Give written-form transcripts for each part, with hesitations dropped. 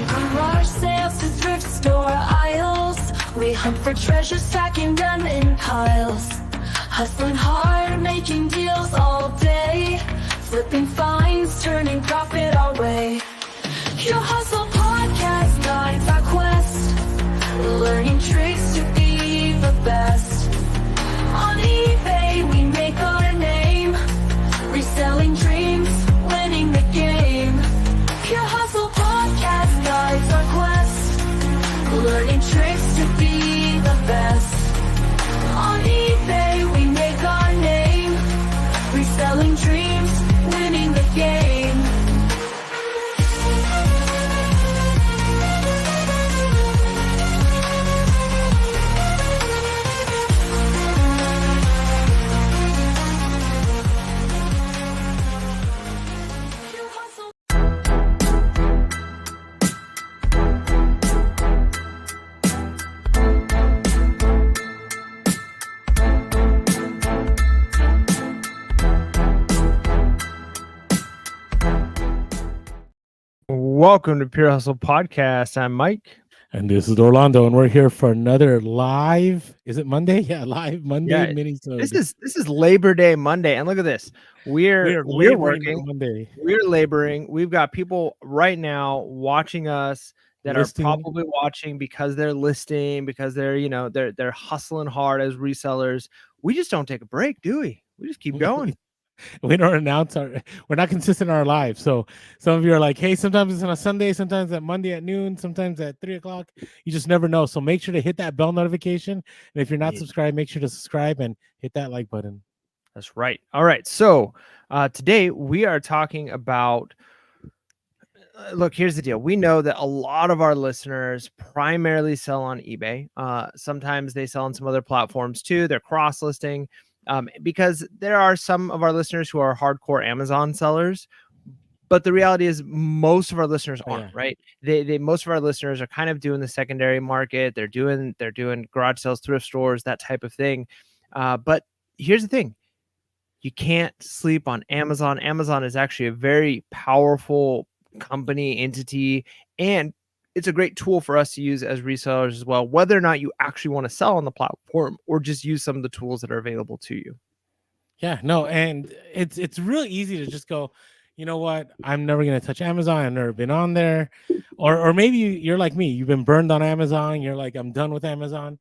From garage sales to thrift store aisles, we hunt for treasures, stacking them in piles. Hustling hard, making deals all day, flipping finds, turning profit our way. Your Hustle Podcast guides our quest, learning tricks to be the best. On eBay we make our name, reselling dreams, winning the game. Your Hustle Podcast guides our quest, learning tricks to be the best. On eBay we make our name, reselling dreams, winning the game. Welcome to Pure Hustle Podcast. I'm Mike. And this is Orlando, and we're here for another live. Is it Monday? Yeah, live Monday mini. This is Labor Day Monday, and look at this. We're working. Monday. We're laboring. We've got people right now watching us that Listing. are probably watching because they're listing, because they're hustling hard as resellers. We just don't take a break, do we? We just keep going. We don't announce we're not consistent in our lives. So some of you are like, hey, sometimes it's on a Sunday, sometimes at Monday at noon, sometimes at 3:00. You just never know. So make sure to hit that bell notification. And if you're not subscribed, make sure to subscribe and hit that like button. That's right. All right. So today we are talking about, look, here's the deal. We know that a lot of our listeners primarily sell on eBay. Sometimes they sell on some other platforms too. They're cross-listing. Because there are some of our listeners who are hardcore Amazon sellers, but the reality is most of our listeners aren't, right? They most of our listeners are kind of doing the secondary market. They're doing garage sales, thrift stores, that type of thing. But here's the thing. You can't sleep on Amazon. Amazon is actually a very powerful company, entity, and it's a great tool for us to use as resellers as well, whether or not you actually want to sell on the platform or just use some of the tools that are available to you. Yeah, no, and it's really easy to just go, you know what, I'm never going to touch Amazon. I've never been on there. Or maybe you're like me. You've been burned on Amazon. You're like, I'm done with Amazon.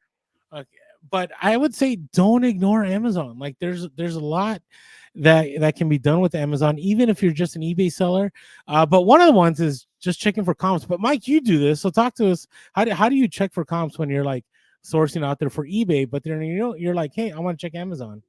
But I would say don't ignore Amazon. Like there's a lot that can be done with Amazon, even if you're just an eBay seller. But one of the ones is just checking for comps. But Mike, you do this, so talk to us. How do you check for comps when you're like sourcing out there for eBay, but then you're like, hey, I want to check Amazon?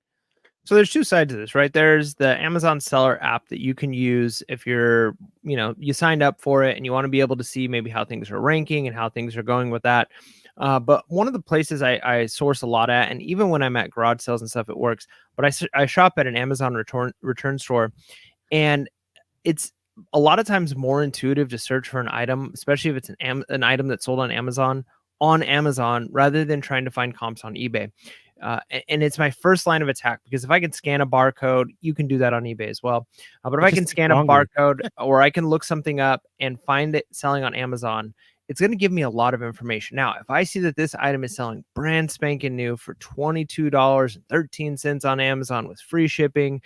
So there's two sides to this, right? There's the Amazon seller app that you can use if you're, you signed up for it and you want to be able to see maybe how things are ranking and how things are going with that. But one of the places I source a lot at, and even when I'm at garage sales and stuff, it works. But I shop at an Amazon return store, and it's a lot of times more intuitive to search for an item, especially if it's an item that's sold on Amazon, rather than trying to find comps on eBay. And it's my first line of attack, because if I can scan a barcode, you can do that on eBay as well. But if I can scan a barcode or I can look something up and find it selling on Amazon, it's going to give me a lot of information. Now, if I see that this item is selling brand spanking new for $22.13 on Amazon with free shipping,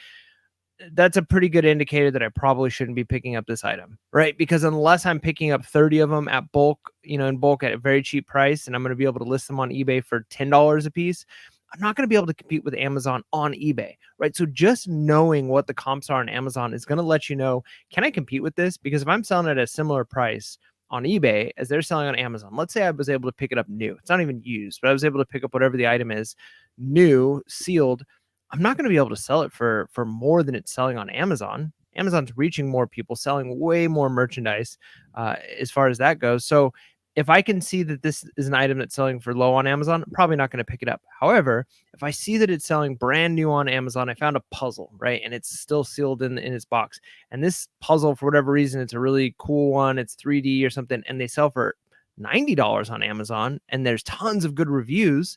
that's a pretty good indicator that I probably shouldn't be picking up this item, right? Because unless I'm picking up 30 of them at bulk, in bulk at a very cheap price, and I'm going to be able to list them on eBay for $10 a piece, I'm not going to be able to compete with Amazon on eBay, right? So just knowing what the comps are on Amazon is going to let you know, can I compete with this? Because if I'm selling at a similar price on eBay as they're selling on Amazon, let's say I was able to pick it up new. It's not even used, but I was able to pick up whatever the item is, new, sealed. I'm not going to be able to sell it for more than it's selling on Amazon. Amazon's reaching more people, selling way more merchandise as far as that goes. So if I can see that this is an item that's selling for low on Amazon, I'm probably not going to pick it up. However, if I see that it's selling brand new on Amazon, I found a puzzle, right? And it's still sealed in its box. And this puzzle, for whatever reason, it's a really cool one. It's 3D or something. And they sell for $90 on Amazon. And there's tons of good reviews.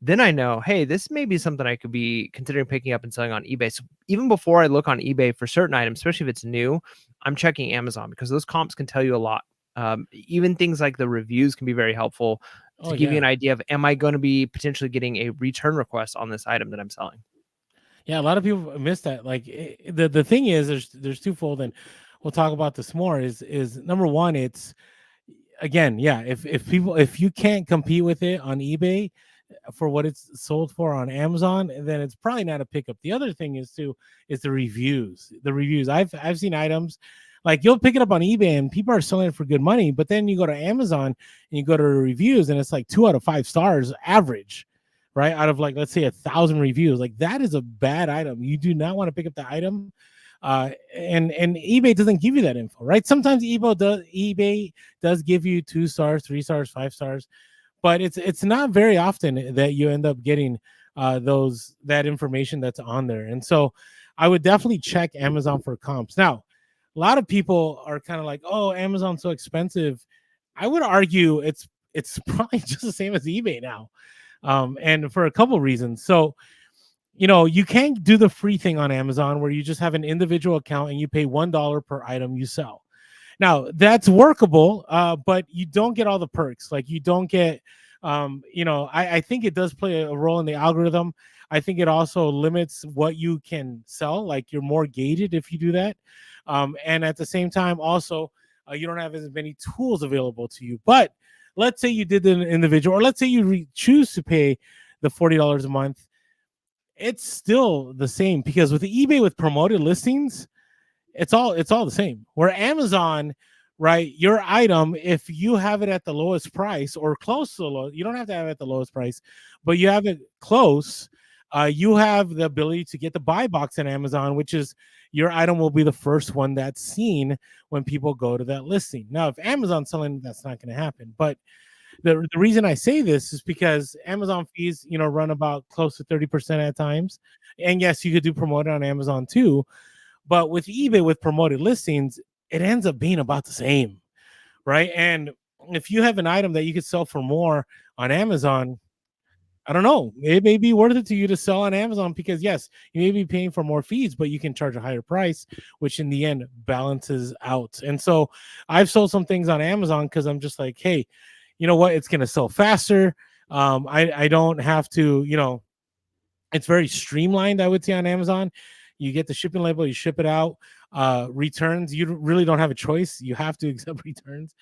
Then I know, hey, this may be something I could be considering picking up and selling on eBay. So even before I look on eBay for certain items, especially if it's new, I'm checking Amazon, because those comps can tell you a lot. Even things like the reviews can be very helpful Oh to give you yeah. an idea of, am I going to be potentially getting a return request on this item that I'm selling? Yeah, a lot of people miss that. Like the thing is, there's twofold, and we'll talk about this more. Is number one, it's again, yeah. If you can't compete with it on eBay for what it's sold for on Amazon, then it's probably not a pickup. The other thing is too is the reviews. The reviews. I've seen items like you'll pick it up on eBay and people are selling it for good money, but then you go to Amazon and you go to the reviews and it's like 2 out of 5 stars average, right? Out of like let's say 1,000 reviews, like that is a bad item. You do not want to pick up the item. And eBay doesn't give you that info, right? Sometimes eBay does give you 2 stars, 3 stars, 5 stars, but it's not very often that you end up getting that information that's on there. And so I would definitely check Amazon for comps. Now, a lot of people are kind of like, oh, Amazon's so expensive. I would argue it's probably just the same as eBay now, and for a couple reasons. So you can't do the free thing on Amazon where you just have an individual account and you pay $1 per item you sell. Now that's workable, but you don't get all the perks. Like you don't get, I think it does play a role in the algorithm. I think it also limits what you can sell. Like you're more gated if you do that. And at the same time, also, you don't have as many tools available to you. But let's say you did an individual, or let's say you choose to pay the $40 a month. It's still the same because with the eBay with promoted listings, it's all the same. Where Amazon, right, your item, if you have it at the lowest price or close to the low, you don't have to have it at the lowest price, but you have it close, you have the ability to get the buy box on Amazon, which is your item will be the first one that's seen when people go to that listing. Now, if Amazon's selling, that's not going to happen. But the reason I say this is because Amazon fees, run about close to 30% at times. And yes, you could do promote it on Amazon too. But with eBay with promoted listings, it ends up being about the same, right? And if you have an item that you could sell for more on Amazon, I don't know, it may be worth it to you to sell on Amazon because yes, you may be paying for more fees, but you can charge a higher price, which in the end balances out. And so I've sold some things on Amazon because I'm just like, hey, you know what? It's going to sell faster. I don't have to, it's very streamlined, I would say, on Amazon. You get the shipping label, you ship it out. Returns, you really don't have a choice. You have to accept returns.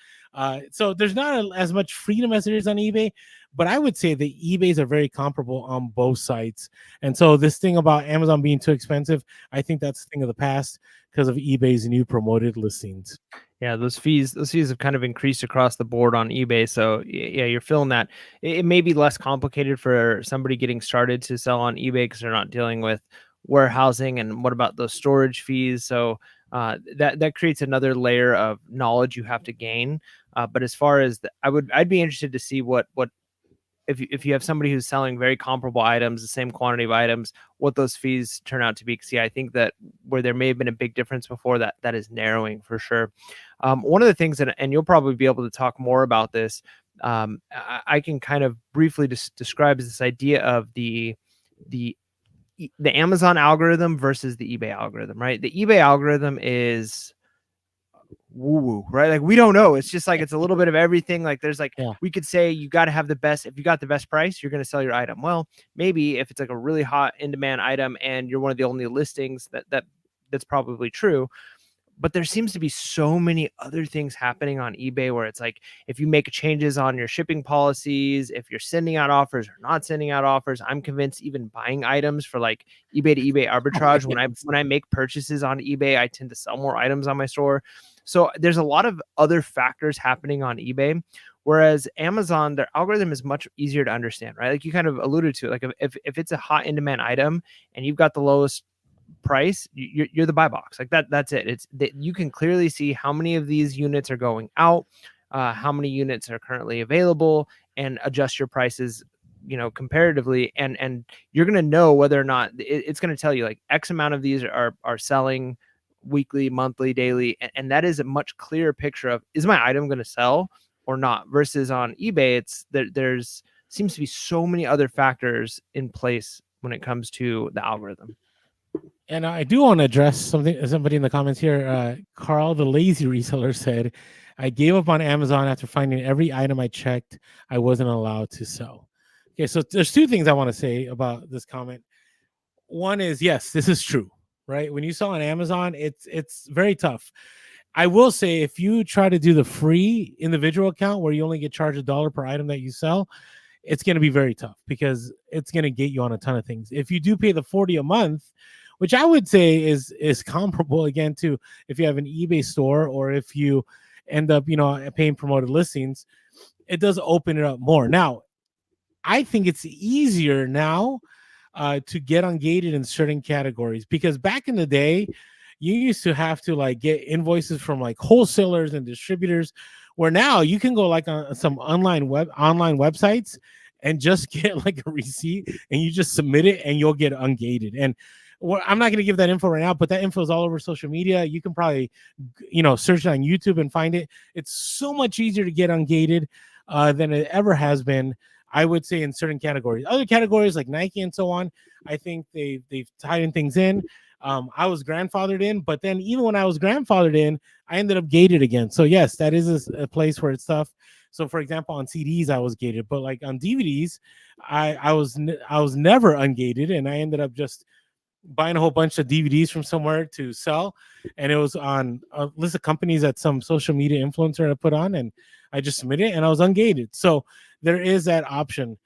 So there's not as much freedom as there is on eBay, but I would say the eBays are very comparable on both sites. And so this thing about Amazon being too expensive, I think that's a thing of the past because of eBay's new promoted listings. Yeah, those fees have kind of increased across the board on eBay. So yeah, you're feeling that. It may be less complicated for somebody getting started to sell on eBay because they're not dealing with warehousing and what about those storage fees. So that creates another layer of knowledge you have to gain. But as far as I'd be interested to see what if you have somebody who's selling very comparable items, the same quantity of items, what those fees turn out to be. Because yeah, I think that where there may have been a big difference before, that is narrowing for sure. One of the things and you'll probably be able to talk more about this. I can kind of briefly describe this idea of the Amazon algorithm versus the eBay algorithm, right? The eBay algorithm is woo-woo, right? Like we don't know. It's just like it's a little bit of everything. Like there's like we could say you got to have the best. If you got the best price, you're going to sell your item. Well, maybe if it's like a really hot in-demand item and you're one of the only listings, that's probably true. But there seems to be so many other things happening on eBay where it's like if you make changes on your shipping policies, if you're sending out offers or not sending out offers, I'm convinced even buying items for like eBay to eBay arbitrage. When I make purchases on eBay, I tend to sell more items on my store. So there's a lot of other factors happening on eBay. Whereas Amazon, their algorithm is much easier to understand, right? Like you kind of alluded to, like if it's a hot in-demand item and you've got the lowest price, you're the buy box. Like that's it. It's that you can clearly see how many of these units are going out, how many units are currently available, and adjust your prices, comparatively, and you're going to know whether or not it's going to tell you like X amount of these are selling weekly, monthly, daily, and that is a much clearer picture of, is my item going to sell or not, versus on eBay it's there's seems to be so many other factors in place when it comes to the algorithm. And I do want to address something. Somebody in the comments here, Carl, the lazy reseller, said, "I gave up on Amazon after finding every item I checked I wasn't allowed to sell." Okay, so there's two things I want to say about this comment. One is, yes, this is true, right? When you sell on Amazon, it's very tough. I will say, if you try to do the free individual account where you only get charged $1 per item that you sell, it's going to be very tough because it's going to get you on a ton of things. If you do pay the 40 a month, which I would say is comparable again to if you have an eBay store, or if you end up, paying promoted listings, it does open it up more. Now, I think it's easier now to get ungated in certain categories, because back in the day, you used to have to like get invoices from like wholesalers and distributors, where now you can go like on some online websites and just get like a receipt, and you just submit it and you'll get ungated. And I'm not going to give that info right now, but that info is all over social media. You can probably, search it on YouTube and find it. It's so much easier to get ungated than it ever has been, I would say, in certain categories. Other categories like Nike and so on, I think they've tightened things in. I was grandfathered in, but then even when I was grandfathered in, I ended up gated again. So yes, that is a place where it's tough. So for example, on CDs I was gated, but like on DVDs, I was never ungated, and I ended up just buying a whole bunch of DVDs from somewhere to sell, and it was on a list of companies that some social media influencer had put on, and I just submitted it and I was ungated. So there is that option.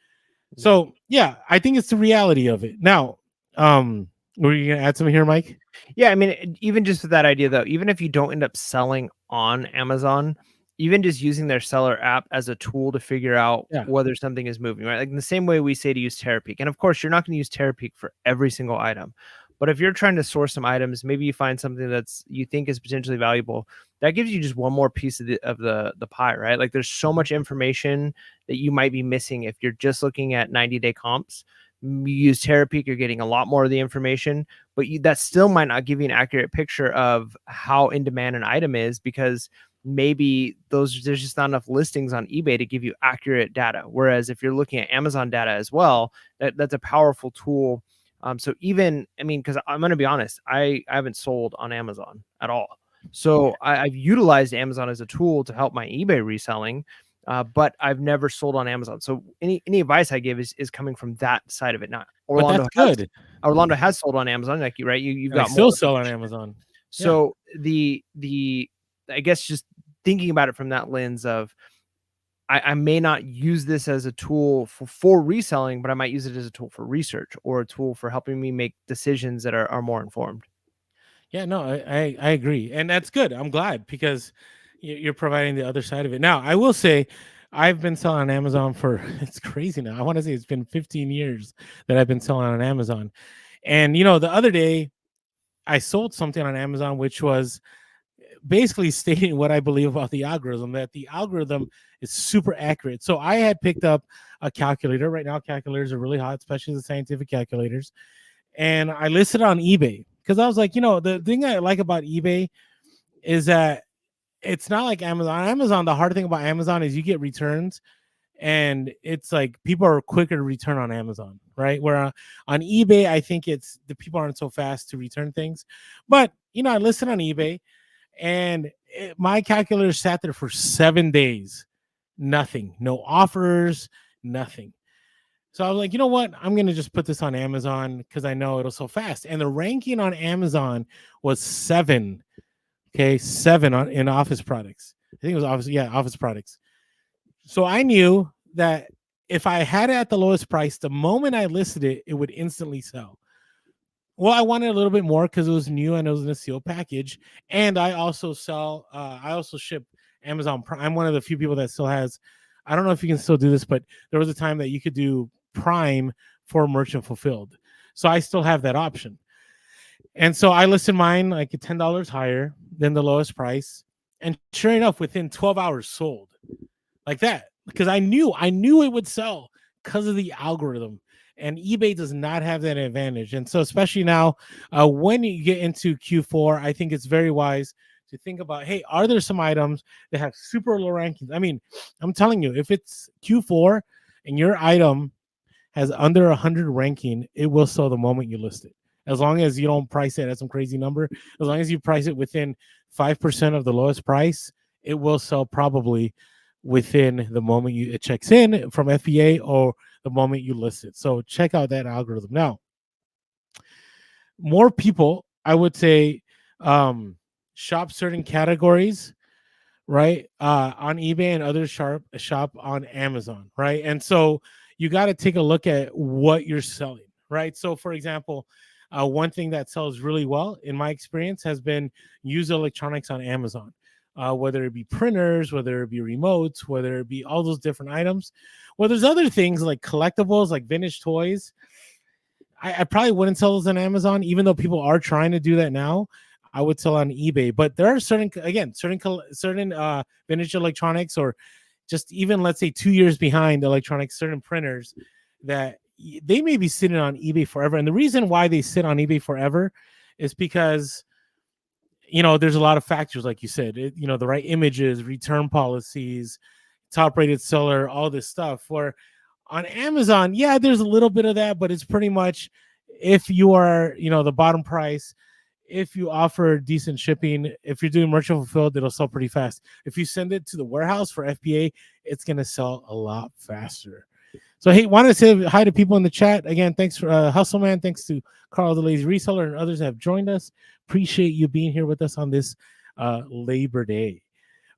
So yeah, I think it's the reality of it. Now, were you gonna add something here, Mike? Yeah, I mean, even just with that idea though, even if you don't end up selling on Amazon, even just using their seller app as a tool to figure out whether something is moving, right? Like in the same way we say to use Terapeak. And of course, you're not going to use Terapeak for every single item. But if you're trying to source some items, maybe you find something that's you think is potentially valuable, that gives you just one more piece of the pie, right? Like there's so much information that you might be missing if you're just looking at 90-day comps. You use Terapeak, you're getting a lot more of the information, but that still might not give you an accurate picture of how in demand an item is, because maybe there's just not enough listings on eBay to give you accurate data. Whereas if you're looking at Amazon data as well, that's a powerful tool. So even, I mean, because I'm going to be honest, I haven't sold on Amazon at all. So I've utilized Amazon as a tool to help my eBay reselling, but I've never sold on Amazon. So any advice I give is coming from that side of it. Not Orlando. But that's good. Orlando has sold on Amazon, like you, right? You've got still more sell on Amazon. So the I guess just thinking about it from that lens of I may not use this as a tool for reselling, but I might use it as a tool for research or a tool for helping me make decisions that are more informed. Yeah, no, I agree. And that's good. I'm glad, because you're providing the other side of it. Now, I will say I've been selling on Amazon for, it's crazy now. I want to say it's been 15 years that I've been selling on Amazon. And, the other day I sold something on Amazon, which was basically stating what I believe about the algorithm, that the algorithm is super accurate. So I had picked up a calculator. Right now, calculators are really hot, especially the scientific calculators. And I listed it on eBay because I was like, the thing I like about eBay is that it's not like Amazon. Amazon, the hard thing about Amazon is you get returns, and it's like people are quicker to return on Amazon, right? Where on eBay, I think it's the people aren't so fast to return things. But I listed on eBay, and my calculator sat there for 7 days, nothing, no offers, nothing. So I was like, you know what? I'm going to just put this on Amazon because I know it'll sell fast. And the ranking on Amazon was 7. Okay, 7 in office products. I think it was office products. So I knew that if I had it at the lowest price, the moment I listed it, it would instantly sell. Well, I wanted a little bit more because it was new and it was in a sealed package. And I also I also ship Amazon Prime. I'm one of the few people that still has, I don't know if you can still do this, but there was a time that you could do Prime for merchant fulfilled. So I still have that option. And so I listed mine like $10 higher than the lowest price. And sure enough, within 12 hours sold like that, because I knew it would sell because of the algorithm. And eBay does not have that advantage. And so especially now, when you get into Q4, I think it's very wise to think about, hey, are there some items that have super low rankings? I mean, I'm telling you, if it's Q4 and your item has under 100 ranking, it will sell the moment you list it. as long as you don't price it at some crazy number, as long as you price it within 5% of the lowest price, it will sell probably within the moment it checks in from FBA or the moment you list it. So check out that algorithm. Now, more people, I would say, shop certain categories, right, on eBay, and others shop on Amazon, right? And so you got to take a look at what you're selling, right? So for example, one thing that sells really well in my experience has been used electronics on Amazon, whether it be printers, whether it be remotes, whether it be all those different items. Well, there's other things like collectibles, like vintage toys. I probably wouldn't sell those on Amazon, even though people are trying to do that now. I would sell on eBay. But there are certain vintage electronics, or just even, let's say, 2 years behind electronics, certain printers that they may be sitting on eBay forever. And the reason why they sit on eBay forever is because, there's a lot of factors, like you said, the right images, return policies, top rated seller, all this stuff. Where on Amazon, yeah, there's a little bit of that, but it's pretty much, if you are, the bottom price, if you offer decent shipping, if you're doing merchant fulfilled, it'll sell pretty fast. If you send it to the warehouse for FBA, it's going to sell a lot faster. So, hey, wanted to say hi to people in the chat. Again, thanks for Hustle Man. Thanks to Carl the Lazy Reseller and others that have joined us. Appreciate you being here with us on this Labor Day.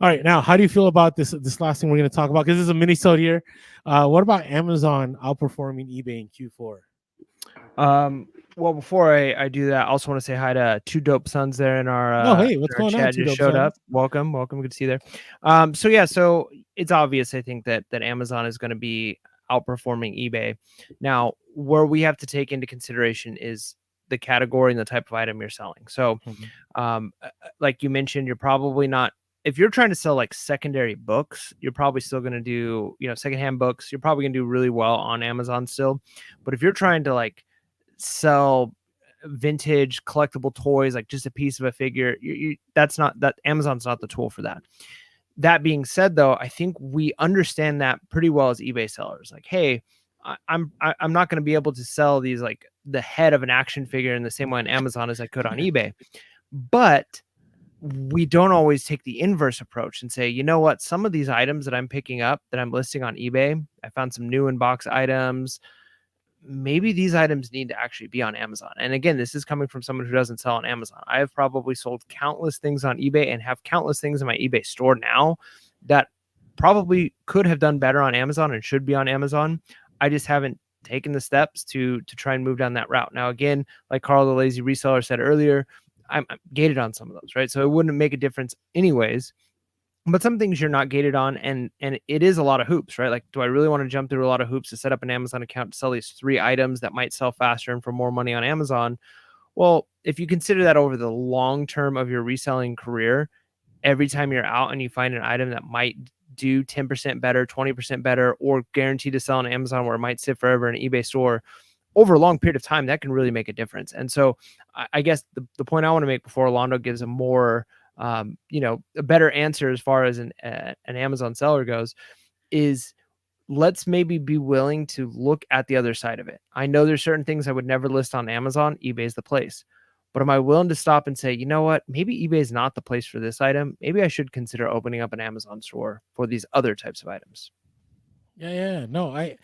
All right, now, how do you feel about this last thing we're going to talk about? Because this is a mini-sode here. What about Amazon outperforming eBay in Q4? Well, before I do that, I also want to say hi to Two Dope Sons there in our hey, what's going chat. on? Just showed up. Welcome, good to see you there. So it's obvious, I think, that Amazon is going to be outperforming eBay. Now, where we have to take into consideration is the category and the type of item you're selling. So, like you mentioned, you're probably not. If you're trying to sell like secondary books, you're probably still going to do, secondhand books. You're probably going to do really well on Amazon still. But if you're trying to like sell vintage collectible toys, like just a piece of a figure, that Amazon's not the tool for that. That being said, though, I think we understand that pretty well as eBay sellers. Like, hey, I'm not going to be able to sell these, like the head of an action figure, in the same way on Amazon as I could on eBay. But we don't always take the inverse approach and say, you know what, some of these items that I'm picking up that I'm listing on eBay, I found some new in-box items. Maybe these items need to actually be on Amazon. And again, this is coming from someone who doesn't sell on Amazon. I have probably sold countless things on eBay and have countless things in my eBay store now that probably could have done better on Amazon and should be on Amazon. I just haven't taken the steps to try and move down that route. Now, again, like Carl the Lazy Reseller said earlier, I'm gated on some of those, right? So it wouldn't make a difference anyways. But some things you're not gated on, and it is a lot of hoops, right? Like, do I really want to jump through a lot of hoops to set up an Amazon account to sell these 3 items that might sell faster and for more money on Amazon? Well, if you consider that over the long term of your reselling career, every time you're out and you find an item that might do 10% better, 20% better, or guaranteed to sell on Amazon where it might sit forever in an eBay store, over a long period of time, that can really make a difference. And so I guess the point I want to make before Orlando gives a more a better answer as far as an Amazon seller goes is, let's maybe be willing to look at the other side of it. I know there's certain things I would never list on Amazon. eBay's the place. But am I willing to stop and say, you know what, maybe eBay is not the place for this item. Maybe I should consider opening up an Amazon store for these other types of items. Yeah. No, I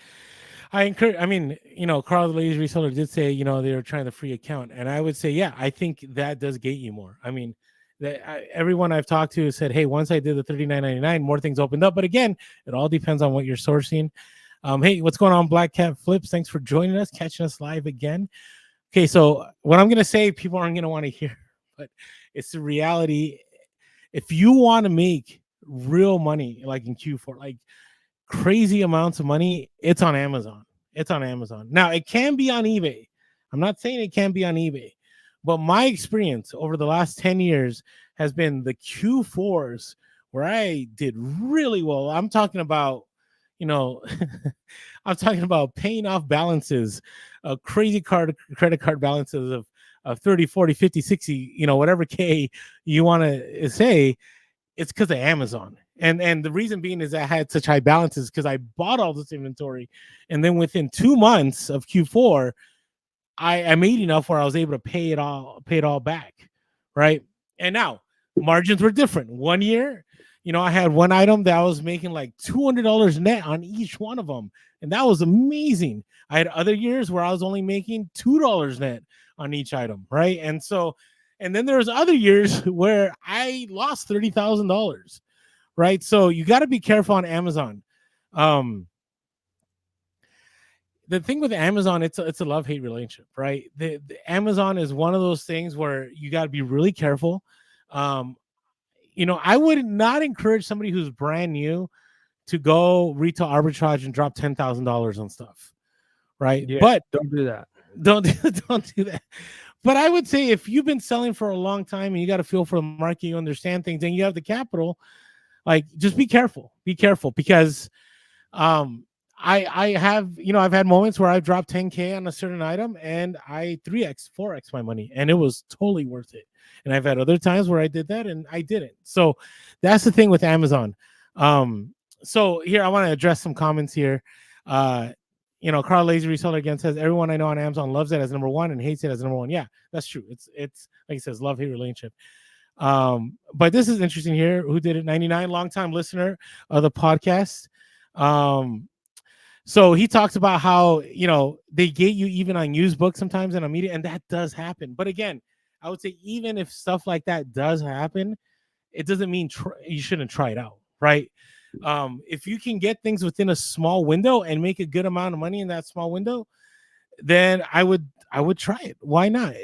encourage, Carl the Lazy Reseller did say, they were trying the free account. And I would say, yeah, I think that does gate you more. I mean, everyone I've talked to said, hey, once I did the $39.99, more things opened up. But again, it all depends on what you're sourcing. Hey, what's going on, Black Cat Flips? Thanks for joining us, catching us live again. Okay, so what I'm going to say, people aren't going to want to hear, but it's the reality. If you want to make real money, like in Q4, like crazy amounts of money, it's on Amazon. It's on Amazon. Now, it can be on eBay. I'm not saying it can't be on eBay, but my experience over the last 10 years has been the Q4s where I did really well. I'm talking about, I'm talking about paying off balances, crazy credit card balances of 30, 40, 50, 60, whatever K you want to say. It's because of Amazon. And the reason being is I had such high balances because I bought all this inventory. And then within 2 months of Q4, I made enough where I was able to pay it all back, right? And now margins were different. 1 year, I had one item that I was making like $200 net on each one of them, and that was amazing. I had other years where I was only making $2 net on each item, right? And then there's other years where I lost $30,000, right? So you got to be careful on Amazon. The thing with Amazon, it's a love-hate relationship, right? The Amazon is one of those things where you got to be really careful. I would not encourage somebody who's brand new to go retail arbitrage and drop $10,000 on stuff, right? Yeah, But don't do that. don't do that. But I would say if you've been selling for a long time and you got a feel for the market, you understand things, and you have the capital, like just be careful because I have, I've had moments where I've dropped 10K on a certain item and I 3x, 4x my money, and it was totally worth it. And I've had other times where I did that and I didn't. So that's the thing with Amazon. So here I want to address some comments here. Carl Lazy Reseller again says everyone I know on Amazon loves it as number one and hates it as number one. Yeah, that's true. It's like he says, love-hate relationship. But this is interesting here. Who did it? 99, longtime listener of the podcast. So he talks about how, they get you even on used books sometimes and on media, and that does happen. But again, I would say even if stuff like that does happen, it doesn't mean you shouldn't try it out, right? If you can get things within a small window and make a good amount of money in that small window, then I would try it. Why not?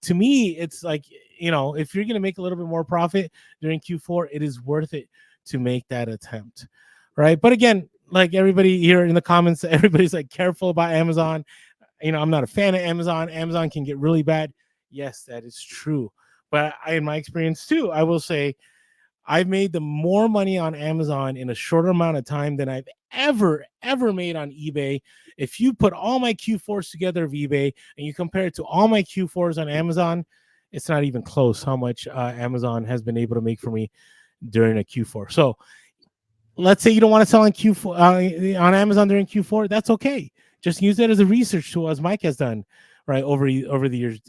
To me, it's like, if you're going to make a little bit more profit during Q4, it is worth it to make that attempt, right? But again, like everybody here in the comments, everybody's like careful about Amazon. I'm not a fan of Amazon. Amazon can get really bad. Yes, that is true. But in my experience too, I will say I've made the more money on Amazon in a shorter amount of time than I've ever made on eBay. If you put all my Q4s together of eBay and you compare it to all my Q4s on Amazon, it's not even close how much Amazon has been able to make for me during a Q4. So let's say you don't want to sell on Q4 on Amazon during Q4. That's okay. Just use it as a research tool, as Mike has done, right, over the years.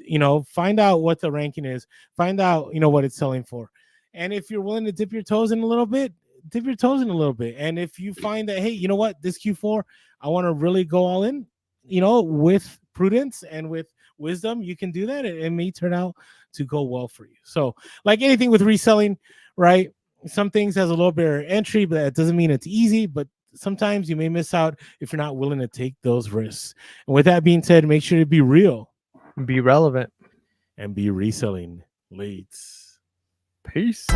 Find out what the ranking is. Find out, what it's selling for. And if you're willing to dip your toes in a little bit, dip your toes in a little bit. And if you find that, hey, you know what, this Q4, I want to really go all in, with prudence and with wisdom, you can do that. It may turn out to go well for you. So like anything with reselling, right? Some things has a low barrier entry, but that doesn't mean it's easy. But sometimes you may miss out if you're not willing to take those risks. And with that being said, make sure to be real, Be relevant, and be reselling leads. Peace.